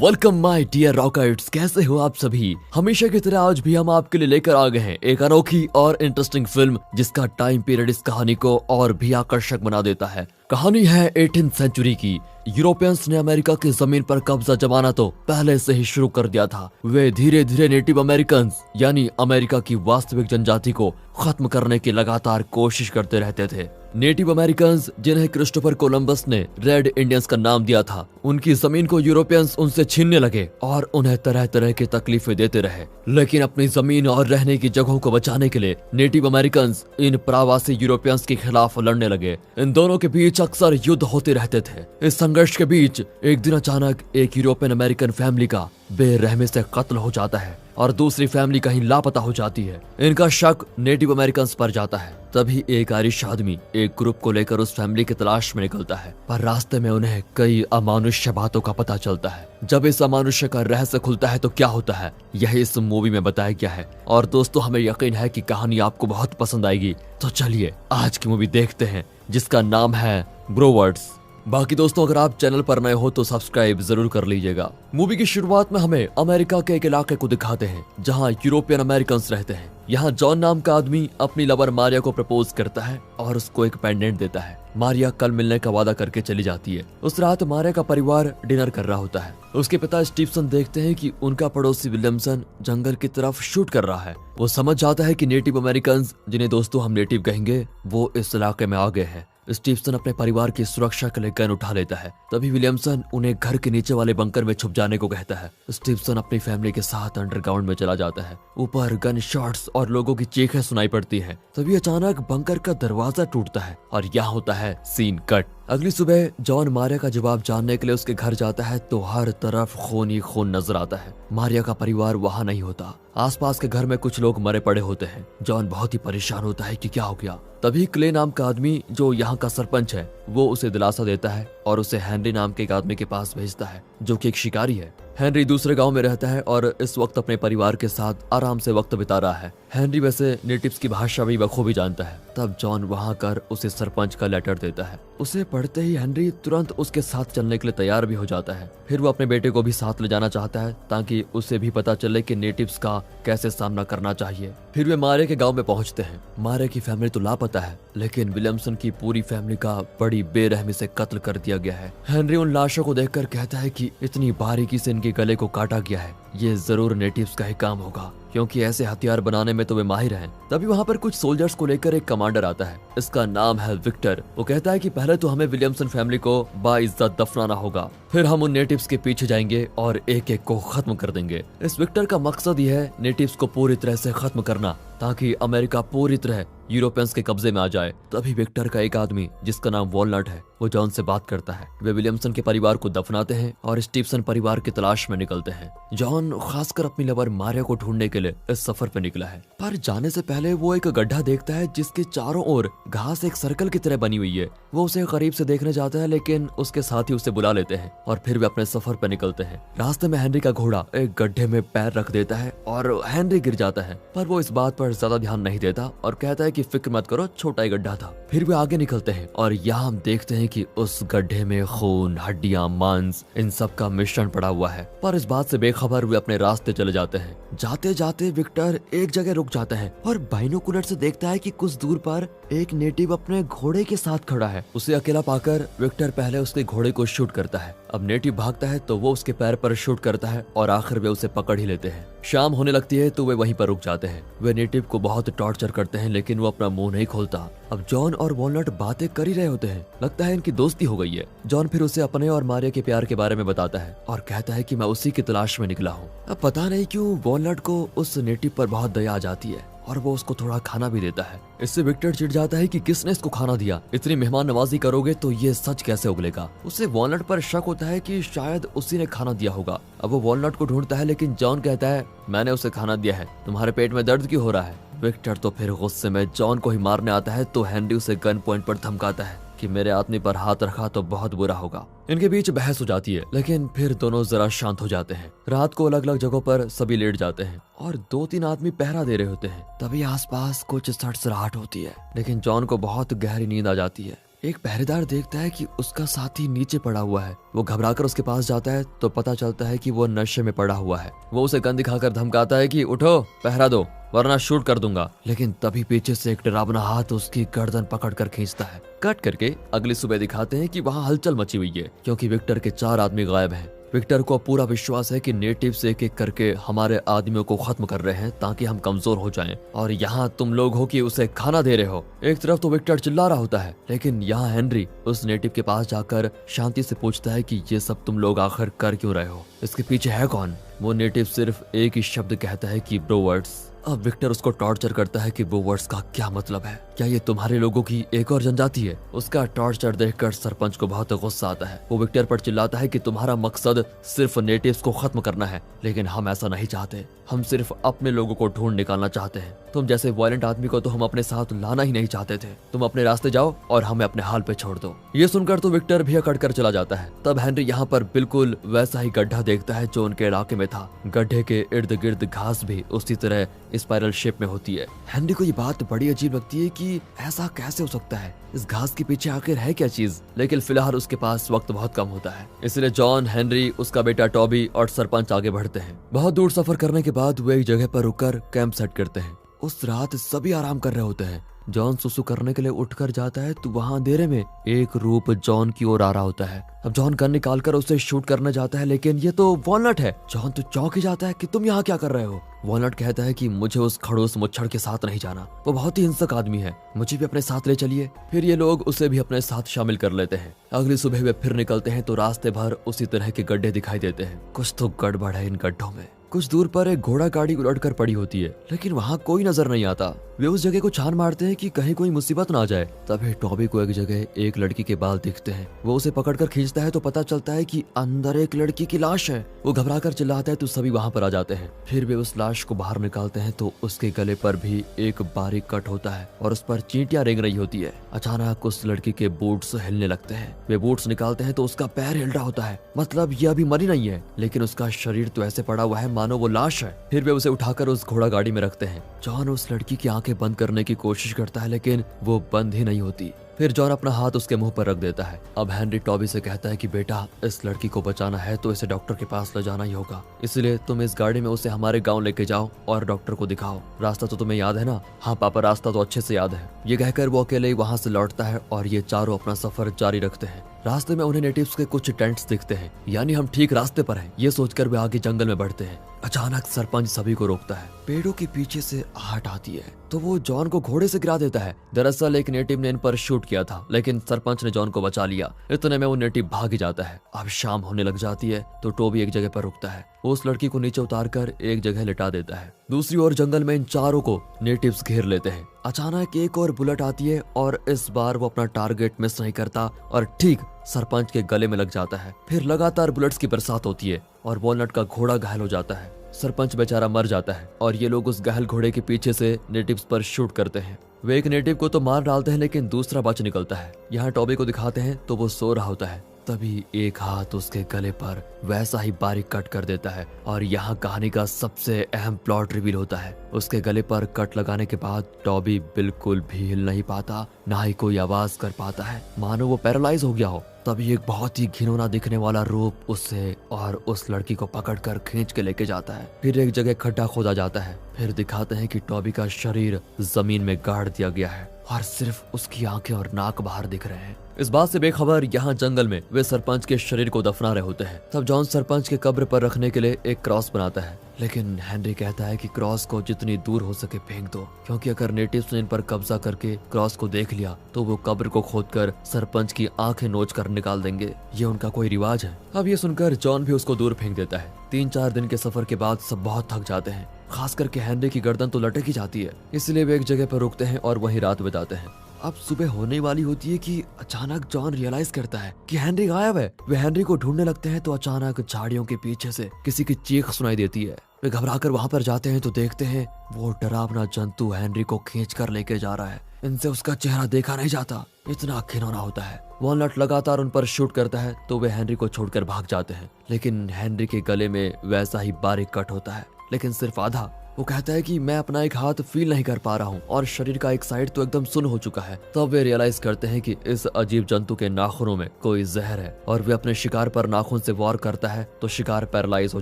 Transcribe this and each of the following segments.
Welcome my dear rockets, कैसे हो आप सभी। हमेशा की तरह आज भी हम आपके लिए लेकर आ गए हैं एक अनोखी और इंटरेस्टिंग फिल्म जिसका टाइम पीरियड इस कहानी को और भी आकर्षक बना देता है। कहानी है 18th सेंचुरी की। यूरोपियंस ने अमेरिका की जमीन पर कब्जा जमाना तो पहले से ही शुरू कर दिया था। वे धीरे धीरे नेटिव अमेरिकन यानी अमेरिका की वास्तविक जनजाति को खत्म करने की लगातार कोशिश करते रहते थे। नेटिव अमेरिकन जिन्हें क्रिस्टोफर कोलंबस ने रेड इंडियंस का नाम दिया था, उनकी जमीन को यूरोपियंस उनसे छीनने लगे और उन्हें तरह तरह की तकलीफें देते रहे। लेकिन अपनी जमीन और रहने की जगहों को बचाने के लिए नेटिव अमेरिकन इन प्रवासी यूरोपियंस के खिलाफ लड़ने लगे। इन दोनों के बीच अक्सर युद्ध होते रहते थे। इस संघर्ष के बीच एक दिन अचानक एक यूरोपियन अमेरिकन फैमिली का बेरहमी से कत्ल हो जाता है और दूसरी फैमिली कहीं लापता हो जाती है। इनका शक नेटिव अमेरिकन पर जाता है। तभी एक आयरिश आदमी एक ग्रुप को लेकर उस फैमिली की तलाश में निकलता है, पर रास्ते में उन्हें कई अमानुष्य बातों का पता चलता है। जब इस अमानुष्य का रहस्य खुलता है तो क्या होता है, यही इस मूवी में बताया गया है। और दोस्तों, हमें यकीन है कि कहानी आपको बहुत पसंद आएगी। तो चलिए आज की मूवी देखते हैं जिसका नाम है ब्रोवर्ड्स। बाकी दोस्तों, अगर आप चैनल पर नए हो तो सब्सक्राइब जरूर कर लीजिएगा। मूवी की शुरुआत में हमें अमेरिका के एक इलाके को दिखाते हैं जहां यूरोपियन अमेरिकन रहते हैं। यहाँ जॉन नाम का आदमी अपनी लवर मारिया को प्रपोज करता है और उसको एक पेंडेंट देता है। मारिया कल मिलने का वादा करके चली जाती है। उस रात मारिया का परिवार डिनर कर रहा होता है। उसके पिता स्टीफसन देखते हैं कि उनका पड़ोसी विलियमसन जंगल की तरफ शूट कर रहा है। वो समझ जाता है कि नेटिव अमेरिकन, जिन्हें दोस्तों हम नेटिव कहेंगे, वो इस इलाके में आ गए हैं। स्टीफसन अपने परिवार की सुरक्षा के लिए गन उठा लेता है। तभी विलियमसन उन्हें घर के नीचे वाले बंकर में छुप जाने को कहता है। स्टीफसन अपनी फैमिली के साथ अंडरग्राउंड में चला जाता है। ऊपर गन शॉट्स और लोगों की चीखें सुनाई पड़ती हैं। तभी अचानक बंकर का दरवाजा टूटता है और यहाँ होता है सीन कट। अगली सुबह जॉन मारिया का जवाब जानने के लिए उसके घर जाता है तो हर तरफ खून ही खून नजर आता है। मारिया का परिवार वहाँ नहीं होता। आसपास के घर में कुछ लोग मरे पड़े होते हैं। जॉन बहुत ही परेशान होता है कि क्या हो गया। तभी क्ले नाम का आदमी, जो यहाँ का सरपंच है, वो उसे दिलासा देता है और उसे हेनरी नाम के एक आदमी के पास भेजता है जो कि एक शिकारी है। हेनरी दूसरे गांव में रहता है और इस वक्त अपने परिवार के साथ आराम से वक्त बिता रहा है। हेनरी वैसे नेटिव्स की भाषा भी बखूबी जानता है। तब जॉन वहां कर उसे सरपंच का लेटर देता है। उसे पढ़ते ही हेनरी तुरंत उसके साथ चलने के लिए तैयार भी हो जाता है। फिर वो अपने बेटे को भी साथ ले जाना चाहता है ताकि उसे भी पता चले कि नेटिव्स का कैसे सामना करना चाहिए। फिर वे मारे के गांव में पहुंचते हैं। मारे की फैमिली तो लापता है, लेकिन विलियमसन की पूरी फैमिली का बड़ी बेरहमी से कत्ल कर दिया गया है। हेनरी उन लाशों को देखकर कहता है कि इतनी बारीकी से इनके गले को काटा गया है, ये जरूर नेटिव्स का ही काम होगा, क्योंकि ऐसे हथियार बनाने में तो वे माहिर हैं। तभी वहाँ पर कुछ सोल्जर्स को लेकर एक कमांडर आता है। इसका नाम है विक्टर। वो कहता है कि पहले तो हमें विलियमसन फैमिली को बाइज्जत दफनाना होगा, फिर हम उन नेटिव्स के पीछे जाएंगे और एक एक को खत्म कर देंगे। इस विक्टर का मकसद यह है नेटिव्स को पूरी तरह से खत्म करना, ताकि अमेरिका पूरी तरह यूरोपियंस के कब्जे में आ जाए। तभी विक्टर का एक आदमी, जिसका नाम वॉलनट है, वो जॉन से बात करता है। वे विलियमसन के परिवार को दफनाते हैं और स्टीफसन परिवार की तलाश में निकलते हैं। जॉन खासकर अपनी लवर मारिया को ढूंढने के लिए इस सफर पे निकला है, पर जाने से पहले वो एक गड्ढा देखता है जिसके चारों ओर घास एक सर्कल की तरह बनी हुई है। वो उसे करीब से देखने जाता है, लेकिन उसके साथी उसे बुला लेते हैं और फिर वे अपने सफर पे निकलते हैं। रास्ते में हेनरी का घोड़ा एक गड्ढे में पैर रख देता है और हेनरी गिर जाता है, पर वो इस बात पर ज्यादा ध्यान नहीं देता और कहता है कि फिक्र मत करो, छोटा ही गड्ढा था। फिर वे आगे निकलते हैं और यहाँ हम देखते हैं कि उस गड्ढे में खून, हड्डियां, मांस, इन सब का मिश्रण पड़ा हुआ है। पर इस बात से बेखबर वे अपने रास्ते चले जाते हैं। जाते जाते विक्टर एक जगह रुक जाता है और बाइनोकुलर से देखता है कि कुछ दूर पर एक नेटिव अपने घोड़े के साथ खड़ा है। उसे अकेला पाकर विक्टर पहले उसके घोड़े को शूट करता है। अब नेटिव भागता है तो वो उसके पैर पर शूट करता है और आखिर वे उसे पकड़ ही लेते हैं। शाम होने लगती है तो वे वहीं पर रुक जाते हैं। वे नेटिव को बहुत टॉर्चर करते हैं, लेकिन वो अपना मुंह नहीं खोलता। अब जॉन और वॉलनट बातें कर ही रहे होते हैं। लगता है इनकी दोस्ती हो गई है। जॉन फिर उसे अपने और मारिया के प्यार के बारे में बताता है और कहता है कि मैं उसी की तलाश में निकला हूँ। अब पता नहीं क्यों वॉलनट को उस नेटिव पर बहुत दया आ जाती है और वो उसको थोड़ा खाना भी देता है। इससे विक्टर चिढ़ जाता है कि किसने इसको खाना दिया, इतनी मेहमान नवाजी करोगे तो ये सच कैसे उगलेगा। उसे वॉलनट पर शक होता है कि शायद उसी ने खाना दिया होगा। अब वो वॉलनट को ढूंढता है, लेकिन जॉन कहता है मैंने उसे खाना दिया है, तुम्हारे पेट में दर्द क्यों हो रहा है। विक्टर तो फिर गुस्से में जॉन को ही मारने आता है तो हेनरी उसे गन पॉइंट पर धमकाता है कि मेरे आदमी पर हाथ रखा तो बहुत बुरा होगा। इनके बीच बहस हो जाती है, लेकिन फिर दोनों जरा शांत हो जाते हैं। रात को अलग अलग जगहों पर सभी लेट जाते हैं और 2-3 आदमी पहरा दे रहे होते हैं। तभी आसपास कुछ सड़सड़ाहट होती है, लेकिन जॉन को बहुत गहरी नींद आ जाती है। एक पहरेदार देखता है कि उसका साथी नीचे पड़ा हुआ है। वो घबराकर उसके पास जाता है तो पता चलता है कि वो नशे में पड़ा हुआ है। वो उसे गन दिखाकर धमकाता है कि उठो, पहरा दो, वरना शूट कर दूंगा। लेकिन तभी पीछे से एक डरावना हाथ उसकी गर्दन पकड़कर खींचता है। कट करके अगली सुबह दिखाते हैं कि वहाँ हलचल मची हुई है क्योंकि विक्टर के 4 आदमी गायब हैं। विक्टर को पूरा विश्वास है कि नेटिव्स एक एक करके हमारे आदमियों को खत्म कर रहे हैं ताकि हम कमजोर हो जाएं, और यहाँ तुम लोग हो कि उसे खाना दे रहे हो। एक तरफ तो विक्टर चिल्ला रहा होता है, लेकिन यहाँ हेनरी उस नेटिव के पास जाकर शांति से पूछता है कि ये सब तुम लोग आखिर कर क्यों रहे हो, इसके पीछे है कौन। वो नेटिव सिर्फ एक ही शब्द कहता है कि ब्रोवर्ड्स। अब विक्टर उसको टॉर्चर करता है कि ब्रोवर्ड्स का क्या मतलब है, क्या ये तुम्हारे लोगों की एक और जनजाति है। उसका टॉर्चर देखकर सरपंच को बहुत गुस्सा आता है। वो विक्टर पर चिल्लाता है कि तुम्हारा मकसद सिर्फ नेटिव्स को खत्म करना है, लेकिन हम ऐसा नहीं चाहते। हम सिर्फ अपने लोगों को ढूंढ निकालना चाहते हैं। तुम जैसे वायलेंट आदमी को तो हम अपने साथ लाना ही नहीं चाहते थे। तुम अपने रास्ते जाओ और हमें अपने हाल पे छोड़ दो। ये सुनकर तो विक्टर भी अकड़ कर चला जाता है। तब हेनरी यहाँ पर बिल्कुल वैसा ही गड्ढा देखता है जो उनके इलाके में था। गड्ढे के इर्द गिर्द घास भी उसी तरह स्पाइरल शेप में होती है। हेनरी को ये बात बड़ी अजीब लगती है कि ऐसा कैसे हो सकता है, इस घास के पीछे आखिर है क्या चीज। लेकिन फिलहाल उसके पास वक्त बहुत कम होता है, इसलिए जॉन, हेनरी, उसका बेटा टॉबी और सरपंच आगे बढ़ते हैं। बहुत दूर सफर करने के बाद वो एक जगह पर रुककर कैंप सेट करते हैं। उस रात सभी आराम कर रहे होते हैं। जॉन सुसु करने के लिए उठकर जाता है तो वहाँ अंधेरे में एक रूप जॉन की ओर आ रहा होता है। अब जॉन गन निकालकर उसे शूट करना चाहता है, लेकिन ये तो वॉलनट है। जॉन तो चौंक ही जाता है कि तुम यहाँ क्या कर रहे हो। वॉलनट कहता है कि मुझे उस खड़ूस मुच्छड़ के साथ नहीं जाना, वो बहुत ही हिंसक आदमी है, मुझे भी अपने साथ ले चलिए। फिर ये लोग उसे भी अपने साथ शामिल कर लेते हैं। अगली सुबह वे फिर निकलते हैं तो रास्ते भर उसी तरह के गड्ढे दिखाई देते हैं। कुछ तो गड़बड़ है इन गड्ढों में। कुछ दूर पर एक घोड़ा गाड़ी उलट कर पड़ी होती है, लेकिन वहाँ कोई नजर नहीं आता। वे उस जगह को छान मारते हैं कि कहीं कोई मुसीबत ना आ जाए। तभी टॉबी को एक जगह एक लड़की के बाल दिखते हैं। वो उसे पकड़कर खींचता है तो पता चलता है कि अंदर एक लड़की की लाश है। वो घबराकर चिल्लाता है तो सभी वहाँ पर आ जाते हैं। फिर वे उस लाश को बाहर निकालते हैं तो उसके गले पर भी एक बारीक कट होता है और उस पर चींटियां रेंग रही होती है। अचानक उस लड़की के बूट्स हिलने लगते हैं। वे बूट्स निकालते हैं तो उसका पैर हिल रहा होता है, मतलब ये अभी मरी नहीं है, लेकिन उसका शरीर तो ऐसे पड़ा हुआ है मानो वो लाश है। फिर वे उसे उठाकर उस घोड़ा गाड़ी में रखते हैं। जॉन उस लड़की की आंखें बंद करने की कोशिश करता है, लेकिन वो बंद ही नहीं होती। फिर जॉन अपना हाथ उसके मुंह पर रख देता है। अब हेनरी टॉबी से कहता है कि बेटा, इस लड़की को बचाना है तो इसे डॉक्टर के पास ले जाना ही होगा, इसलिए तुम इस गाड़ी में उसे हमारे गांव लेके जाओ और डॉक्टर को दिखाओ। रास्ता तो तुम्हें याद है ना? हाँ पापा, रास्ता तो अच्छे से याद है। ये कहकर वो अकेले ही वहाँ से लौटता है और ये चारों अपना सफर जारी रखते हैं। रास्ते में उन्हें नेटिव्स के कुछ टेंट्स दिखते हैं, यानी हम ठीक रास्ते पर हैं। ये सोचकर वे आगे जंगल में बढ़ते हैं। अचानक सरपंच सभी को रोकता है। पेड़ों के पीछे से आहट आती है तो वो जॉन को घोड़े से गिरा देता है। दरअसल एक नेटिव ने इन पर शूट किया था, लेकिन सरपंच ने जॉन को बचा लिया। इतने में वो नेटिव भाग ही जाता है। अब शाम होने लग जाती है तो टोबी एक जगह पर रुकता है। वो उस लड़की को नीचे उतारकर एक जगह लिटा देता है। दूसरी ओर जंगल में इन चारों को नेटिव्स घेर लेते हैं। अचानक एक और बुलेट आती है और इस बार वो अपना टारगेट मिस नहीं करता और ठीक सरपंच के गले में लग जाता है। फिर लगातार बुलेट्स की बरसात होती है और वॉलनट का घोड़ा घायल हो जाता है। सरपंच बेचारा मर जाता है और ये लोग उस घायल घोड़े के पीछे से नेटिव्स पर शूट करते हैं। वे एक नेटिव को तो मार डालते हैं, लेकिन दूसरा बच निकलता है। यहाँ टॉबी को दिखाते हैं तो वो सो रहा होता है। तभी एक हाथ उसके गले पर वैसा ही बारीक कट कर देता है और यहाँ कहानी का सबसे अहम प्लॉट रिवील होता है। उसके गले पर कट लगाने के बाद टॉबी बिल्कुल भी हिल नहीं पाता, ना ही कोई आवाज कर पाता है, मानो वो पैरालाइज हो गया हो। तभी एक बहुत ही घिनौना दिखने वाला रूप उससे और उस लड़की को पकड़कर खींच के लेके जाता है। फिर एक जगह खड्डा खोदा जाता है। फिर दिखाते हैं कि टॉबी का शरीर जमीन में गाड़ दिया गया है और सिर्फ उसकी आंखें और नाक बाहर दिख रहे हैं। इस बात से बेखबर यहाँ जंगल में वे सरपंच के शरीर को दफना रहे होते हैं। तब जॉन सरपंच के कब्र पर रखने के लिए एक क्रॉस बनाता है, लेकिन हेनरी कहता है कि क्रॉस को जितनी दूर हो सके फेंक दो, क्योंकि अगर नेटिव्स ने इन पर कब्जा करके क्रॉस को देख लिया तो वो कब्र को खोदकर सरपंच की आंखें नोच कर निकाल देंगे। ये उनका कोई रिवाज है। अब ये सुनकर जॉन भी उसको दूर फेंक देता है। 3-4 दिन के सफर के बाद सब बहुत थक जाते हैं, खास करके हेनरी की गर्दन तो लटक ही जाती है। इसलिए वे एक जगह पर रुकते हैं और वहीं रात बिताते हैं। अब सुबह होने वाली होती है कि अचानक जॉन रियलाइज करता है कि हेनरी गायब है। वे हेनरी को ढूंढने लगते हैं तो अचानक झाड़ियों के पीछे से किसी की चीख सुनाई देती है। वे घबराकर वहां पर जाते हैं तो देखते हैं वो डरावना जंतु हेनरी को खींच कर लेके जा रहा है। इनसे उसका चेहरा देखा नहीं जाता, इतना घिनौना होता है। वॉलनट लगातार उन पर शूट करता है तो वे हेनरी को छोड़कर भाग जाते हैं, लेकिन हेनरी के गले में वैसा ही बारीक कट होता है, लेकिन सिर्फ आधा। वो कहता है कि मैं अपना एक हाथ फील नहीं कर पा रहा हूँ और शरीर का एक साइड तो एकदम सुन्न हो चुका है। तब वे रियलाइज करते हैं कि इस अजीब जंतु के नाखूनों में कोई जहर है और वे अपने शिकार पर नाखून से वार करता है तो शिकार पैरालाइज हो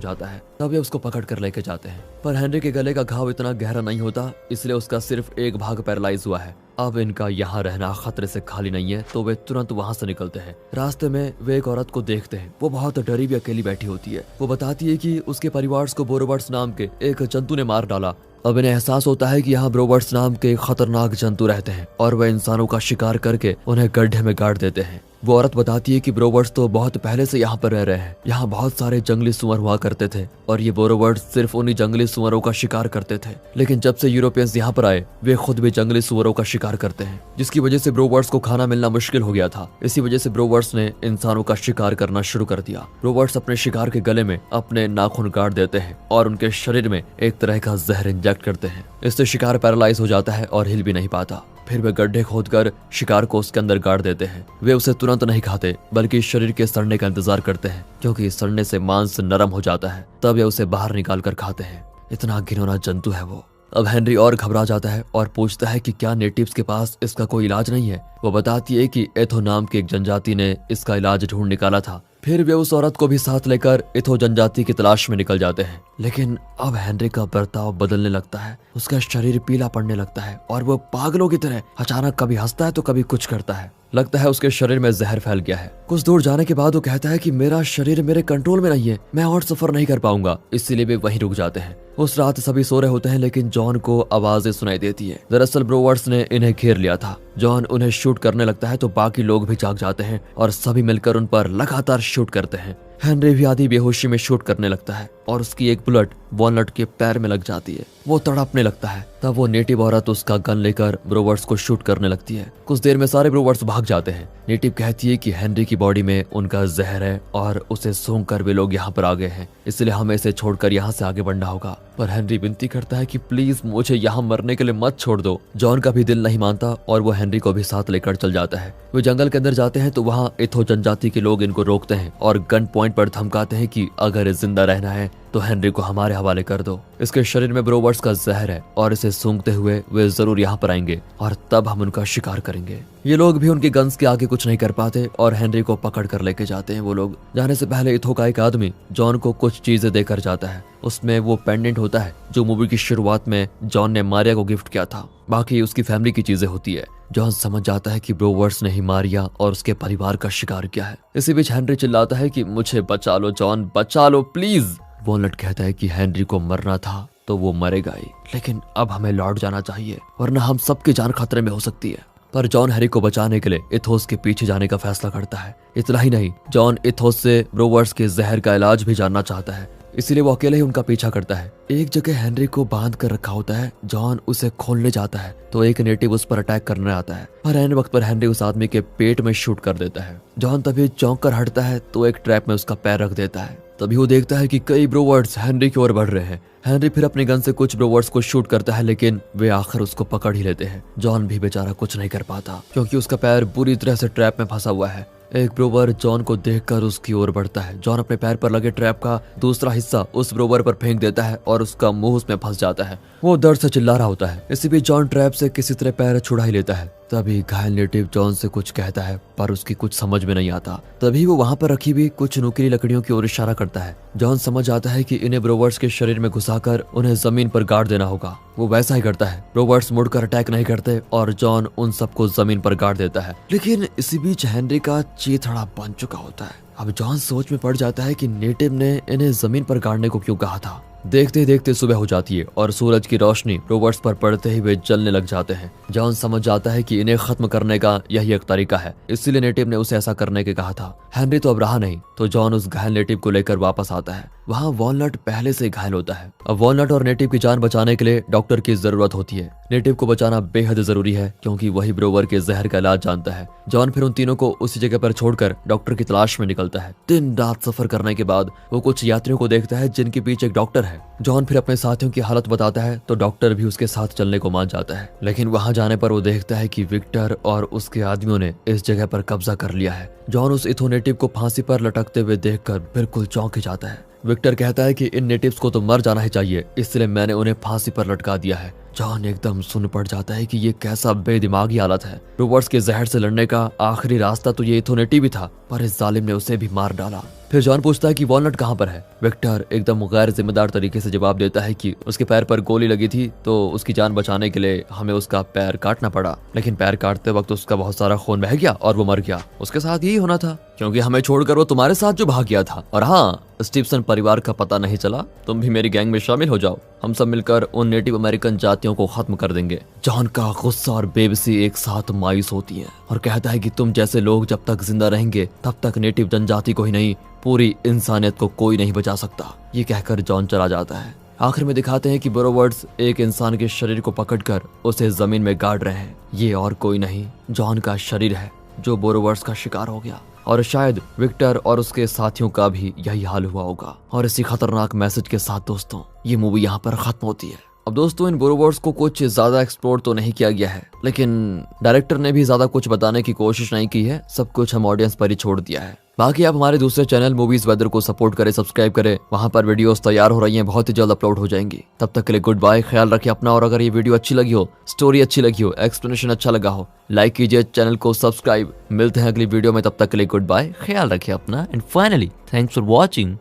जाता है। तब वे उसको पकड़ कर लेके जाते हैं, पर हेनरी के गले का घाव इतना गहरा नहीं होता, इसलिए उसका सिर्फ एक भाग पैरालाइज हुआ है। अब इनका यहाँ रहना खतरे से खाली नहीं है, तो वे तुरंत वहाँ से निकलते हैं। रास्ते में वे एक औरत को देखते हैं। वो बहुत डरी हुई अकेली बैठी होती है। वो बताती है कि उसके परिवार को बोरोबर्ट्स नाम के एक जंतु ने मार डाला। अब इन्हें एहसास होता है कि यहाँ ब्रोबर्ट्स नाम के खतरनाक जंतु रहते हैं और वह इंसानों का शिकार करके उन्हें गड्ढे में गाड़ देते हैं। वो औरत बताती है कि ब्रोबर्ट्स तो बहुत पहले से यहाँ पर रह रहे हैं। यहाँ बहुत सारे जंगली सुअर हुआ करते थे और ये बोरोबर्ट्स सिर्फ उन्हीं जंगली सुअरों का शिकार करते थे। लेकिन जब से यूरोपियंस यहाँ पर आए, वे खुद भी जंगली सुअरों का शिकार करते हैं, जिसकी वजह से ब्रोबर्ट्स को खाना मिलना मुश्किल हो गया था। इसी वजह से ब्रोबर्ट्स ने इंसानों का शिकार करना शुरू कर दिया। ब्रोबर्ट्स अपने शिकार के गले में अपने नाखून काट देते हैं और उनके शरीर में एक तरह का जहर इंजेक्ट करते हैं। इससे शिकार पैरालाइज हो जाता है और हिल भी नहीं पाता। फिर वे गड्ढे खोदकर शिकार को उसके अंदर गाड़ देते हैं। वे उसे तुरंत नहीं खाते, बल्कि शरीर के सड़ने का इंतजार करते हैं, क्योंकि सड़ने से मांस नरम हो जाता है। तब वे उसे बाहर निकाल कर खाते हैं। इतना घिनौना जंतु है वो। अब हेनरी और घबरा जाता है और पूछता है कि क्या नेटिव्स के पास इसका कोई इलाज नहीं है। वो बताती है कि एथो नाम की एक जनजाति ने इसका इलाज ढूंढ निकाला था। फिर वे उस औरत को भी साथ लेकर एथो जनजाति की तलाश में निकल जाते हैं। लेकिन अब हेनरी का बर्ताव बदलने लगता है। उसका शरीर पीला पड़ने लगता है और वो पागलों की तरह अचानक कभी हंसता है तो कभी कुछ करता है। लगता है उसके शरीर में जहर फैल गया है। कुछ दूर जाने के बाद वो कहता है कि मेरा शरीर मेरे कंट्रोल में नहीं है, मैं और सफर नहीं कर पाऊंगा। इसीलिए वे वहीं रुक जाते हैं। उस रात सभी सो रहे होते हैं, लेकिन जॉन को आवाजें सुनाई देती है। दरअसल ब्रोवर्ट्स ने इन्हें घेर लिया था। जॉन उन्हें शूट करने लगता है तो बाकी लोग भी जाग जाते हैं और सभी मिलकर उन पर लगातार शूट करते हैं। हेनरी भी आधी बेहोशी में शूट करने लगता है और उसकी एक बुलेट वॉलनट के पैर में लग जाती है। वो तड़पने लगता है। तब वो नेटिव औरत उसका गन लेकर ब्रोवर्ट्स को शूट करने लगती है। कुछ देर में सारे ब्रोवर्ट्स भाग जाते हैं। नेटिव कहती है कि हेनरी की बॉडी में उनका जहर है और उसे सूंघ कर वे लोग यहाँ पर आ गए हैं, इसलिए हमें इसे छोड़कर यहाँ से आगे बढ़ना होगा। पर हेनरी विनती करता है कि प्लीज मुझे यहाँ मरने के लिए मत छोड़ दो। जॉन का भी दिल नहीं मानता और वो हेनरी को भी साथ लेकर चल जाता है। वे जंगल के अंदर जाते हैं तो वहाँ एथो जनजाति के लोग इनको रोकते हैं और गन पॉइंट पर धमकाते हैं कि अगर जिंदा रहना है तो हेनरी को हमारे हवाले कर दो। इसके शरीर में ब्रोवर्ट्स का जहर है और इसे सूंघते हुए वे जरूर यहाँ पर आएंगे और तब हम उनका शिकार करेंगे। ये लोग भी उनकी गन्स के आगे कुछ नहीं कर पाते और हेनरी को पकड़ कर लेके जाते हैं। वो लोग जाने से पहले इथो का एक आदमी जॉन को कुछ चीजें देकर जाता है। उसमें वो पेंडेंट होता है जो मूवी की शुरुआत में जॉन ने मारिया को गिफ्ट किया था। बाकी उसकी फैमिली की चीजें होती है। जॉन समझ जाता है कि ब्रोवर्ट्स ने ही मारिया और उसके परिवार का शिकार किया है। इसी बीच हेनरी चिल्लाता है कि मुझे बचा लो जॉन, बचा लो प्लीज। वॉलनट कहता है कि हेनरी को मरना था तो वो मरेगा ही, लेकिन अब हमें लौट जाना चाहिए वरना हम सबकी जान खतरे में हो सकती है। पर जॉन हैरी को बचाने के लिए इथोस के पीछे जाने का फैसला करता है। इतना ही नहीं, जॉन इथोस से ब्रोवर्ट्स के जहर का इलाज भी जानना चाहता है, इसीलिए वो अकेले ही उनका पीछा करता है। एक जगह हेनरी को बांध कर रखा होता है। जॉन उसे खोलने जाता है तो एक नेटिव उस पर अटैक करने आता है, पर ऐन वक्त पर हेनरी उस आदमी के पेट में शूट कर देता है। जॉन तभी चौंक कर हटता है तो एक ट्रैप में उसका पैर रख देता है। तभी वो देखता है कि कई ब्रोवर्ट्स हेनरी की ओर बढ़ रहे हैं। हेनरी फिर अपनी गन से कुछ ब्रोवर्ट्स को शूट करता है, लेकिन वे आखिर उसको पकड़ ही लेते हैं। जॉन भी बेचारा कुछ नहीं कर पाता क्योंकि उसका पैर बुरी तरह से ट्रैप में फंसा हुआ है। एक ब्रोवर जॉन को देखकर उसकी ओर बढ़ता है। जॉन अपने पैर पर लगे ट्रैप का दूसरा हिस्सा उस ब्रोवर पर फेंक देता है और उसका मुंह उसमें फंस जाता है। वो दर्द से चिल्ला रहा होता है। इसी बीच जॉन ट्रैप से किसी तरह पैर छुड़ा ही लेता है। तभी घायल नेटिव जॉन से कुछ कहता है पर उसकी कुछ समझ में नहीं आता। तभी वो वहां पर रखी हुई कुछ नुकीली लकड़ियों की ओर इशारा करता है। जॉन समझ आता है कि इन्हें ब्रोवर्ट्स के शरीर में घुसाकर उन्हें जमीन पर गाड़ देना होगा। वो वैसा ही करता है। ब्रोवर्ट्स मुड़कर अटैक नहीं करते और जॉन उन सबको जमीन पर गाड़ देता है। लेकिन इसी बीच हेनरी का चीथड़ा बन चुका होता है। अब जॉन सोच में पड़ जाता है कि नेटिव ने इन्हें जमीन पर गाड़ने को क्यों कहा था। देखते देखते सुबह हो जाती है और सूरज की रोशनी ब्रोवर्ट्स पर पड़ते ही वे जलने लग जाते हैं। जॉन समझ जाता है कि इन्हें खत्म करने का यही एक तरीका है, इसीलिए नेटिव ने उसे ऐसा करने के कहा था। हेनरी तो अब रहा नहीं तो जॉन उस घायल नेटिव को लेकर वापस आता है। वहाँ वॉलनट पहले से घायल होता है। अब वॉलनट और नेटिव की जान बचाने के लिए डॉक्टर की जरूरत होती है। नेटिव को बचाना बेहद जरूरी है क्योंकि वही ब्रोवर के जहर का इलाज जानता है। जॉन फिर उन तीनों को उसी जगह पर छोड़कर डॉक्टर की तलाश में निकलता है। दिन रात सफर करने के बाद वो कुछ यात्रियों को देखता है जिनके पीछे एक डॉक्टर है। जॉन फिर अपने साथियों की हालत बताता है तो डॉक्टर भी उसके साथ चलने को मान जाता है। लेकिन वहां जाने पर वो देखता है कि विक्टर और उसके आदमियों ने इस जगह पर कब्जा कर लिया है। जॉन उस इथो नेटिव को फांसी पर लटकते हुए देखकर बिल्कुल चौंक जाता है। विक्टर कहता है कि इन नेटिव्स को तो मर जाना ही चाहिए, इसलिए मैंने उन्हें फांसी पर लटका दिया है। जॉन एकदम सुन पड़ जाता है कि ये कैसा बेदिमागी हालत है। रोबर्ट्स के जहर से लड़ने का आखिरी रास्ता तो ये इथोनेटी भी था, पर इस जालिम ने उसे भी मार डाला। फिर जॉन पूछता है कि वॉलनट कहाँ पर है। विक्टर एकदम गैर जिम्मेदार तरीके से जवाब देता है कि उसके पैर पर गोली लगी थी तो उसकी जान बचाने के लिए हमें उसका पैर काटना पड़ा, लेकिन पैर काटते वक्त उसका बहुत सारा खून बह गया और वो मर गया। उसके साथ यही होना था, क्योंकि हमें छोड़कर वो तुम्हारे साथ जो भाग गया था। और हाँ, स्टीफसन परिवार का पता नहीं चला, तुम भी मेरी गैंग में शामिल हो जाओ, हम सब मिलकर उन नेटिव अमेरिकन जातियों को खत्म कर देंगे। जॉन का गुस्सा और बेबसी एक साथ मायूस होती है और कहता है कि तुम जैसे लोग जब तक जिंदा रहेंगे तब तक नेटिव जनजाति को ही नहीं, पूरी इंसानियत को कोई नहीं बचा सकता। ये कहकर जॉन चला जाता है। आखिर में दिखाते हैं कि बोरोवर्ड्स एक इंसान के शरीर को पकड़कर उसे जमीन में गाड़ रहे हैं। ये और कोई नहीं, जॉन का शरीर है जो बोरोवर्ड्स का शिकार हो गया। और शायद विक्टर और उसके साथियों का भी यही हाल हुआ होगा। और इसी खतरनाक मैसेज के साथ दोस्तों, ये मूवी यहाँ पर खत्म होती है। अब दोस्तों, इन बोरोवर्ड्स को कुछ ज्यादा एक्सप्लोर तो नहीं किया गया है, लेकिन डायरेक्टर ने भी ज्यादा कुछ बताने की कोशिश नहीं की है। सब कुछ हम ऑडियंस पर ही छोड़ दिया है। बाकी आप हमारे दूसरे चैनल मूवीज वेदर को सपोर्ट करें, सब्सक्राइब करें, वहां पर वीडियोस तैयार हो रही हैं, बहुत ही जल्द अपलोड हो जाएंगी। तब तक के लिए गुड बाय, ख्याल रखिए अपना। और अगर ये वीडियो अच्छी लगी हो, स्टोरी अच्छी लगी हो, एक्सप्लेनेशन अच्छा लगा हो, लाइक कीजिए, चैनल को सब्सक्राइब। मिलते हैं अगली वीडियो में, तब तक के लिए गुड बाय, ख्याल रखिए अपना। And finally thanks for watching.